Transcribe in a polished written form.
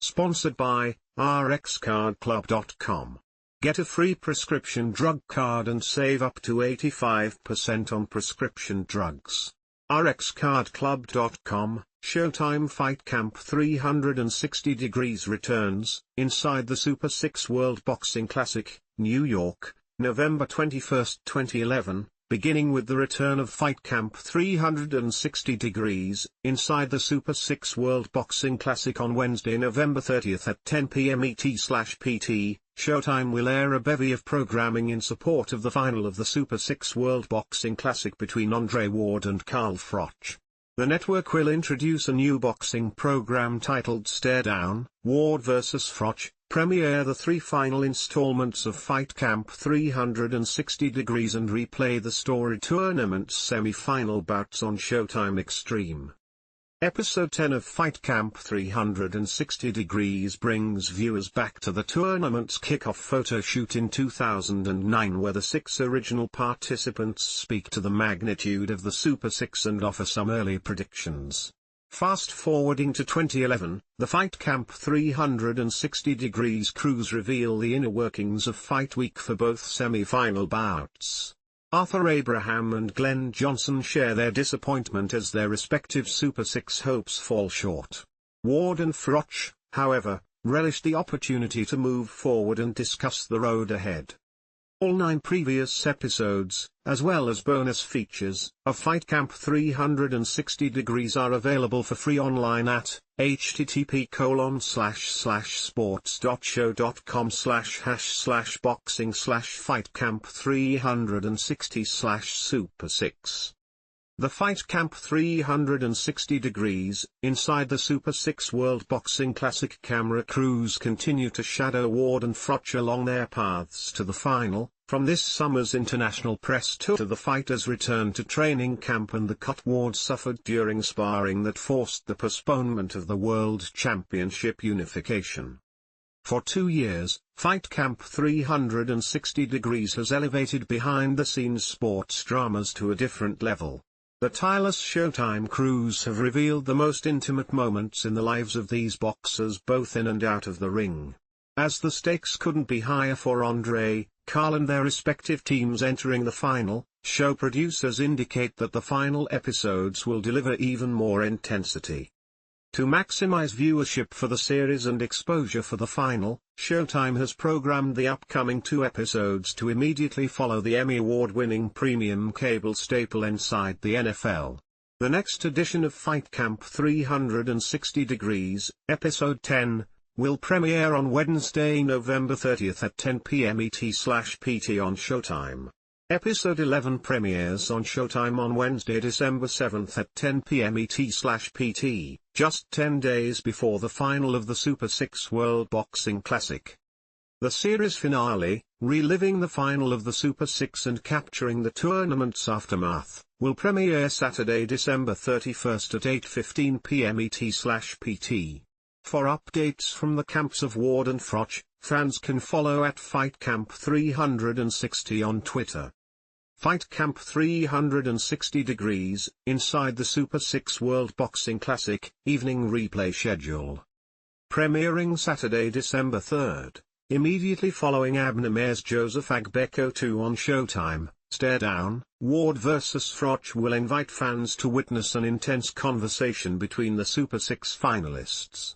Sponsored by RxCardClub.com. Get a free prescription drug card and save up to 85% on prescription drugs. RxCardClub.com. Showtime Fight Camp 360 Degrees returns, inside the Super 6 World Boxing Classic, New York, November 21, 2011, beginning with the return of Fight Camp 360 Degrees, inside the Super 6 World Boxing Classic on Wednesday, November 30 at 10 p.m. ET/PT. Showtime will air a bevy of programming in support of the final of the Super 6 World Boxing Classic between Andre Ward and Carl Froch. The network will introduce a new boxing program titled Stare Down, Ward vs. Froch, premiere the 3 final installments of Fight Camp 360 Degrees and replay the story tournament's semi-final bouts on Showtime Extreme. Episode 10 of Fight Camp 360 Degrees brings viewers back to the tournament's kickoff photo shoot in 2009, where the 6 original participants speak to the magnitude of the Super 6 and offer some early predictions. Fast forwarding to 2011, the Fight Camp 360 Degrees crews reveal the inner workings of Fight Week for both semi-final bouts. Arthur Abraham and Glenn Johnson share their disappointment as their respective Super 6 hopes fall short. Ward and Froch, however, relish the opportunity to move forward and discuss the road ahead. All 9 previous episodes, as well as bonus features, of Fight Camp 360 Degrees are available for free online at http://sports.show.com/hash/boxing/fightcamp360/super6. The Fight Camp 360 Degrees, inside the Super 6 World Boxing Classic camera crews continue to shadow Ward and Froch along their paths to the final, from this summer's international press tour to the fighters' return to training camp and the cut Ward suffered during sparring that forced the postponement of the World Championship unification. For 2 years, Fight Camp 360 Degrees has elevated behind-the-scenes sports dramas to a different level. The tireless Showtime crews have revealed the most intimate moments in the lives of these boxers both in and out of the ring. As the stakes couldn't be higher for Andre, Carl and their respective teams entering the final, show producers indicate that the final episodes will deliver even more intensity. To maximize viewership for the series and exposure for the final, Showtime has programmed the upcoming 2 episodes to immediately follow the Emmy Award-winning premium cable staple Inside the NFL. The next edition of Fight Camp 360 Degrees, Episode 10, will premiere on Wednesday, November 30 at 10 p.m. ET/PT on Showtime. Episode 11 premieres on Showtime on Wednesday, December 7 at 10 p.m. ET/PT, just 10 days before the final of the Super 6 World Boxing Classic. The series finale, reliving the final of the Super 6 and capturing the tournament's aftermath, will premiere Saturday, December 31 at 8:15 p.m. ET/PT. For updates from the camps of Ward and Froch, fans can follow at Fight Camp 360 on Twitter. Fight Camp 360 Degrees, inside the Super 6 World Boxing Classic, evening replay schedule. Premiering Saturday, December 3, immediately following Abner Mares' Joseph Agbeko 2 on Showtime, Stare Down, Ward vs. Froch will invite fans to witness an intense conversation between the Super 6 finalists.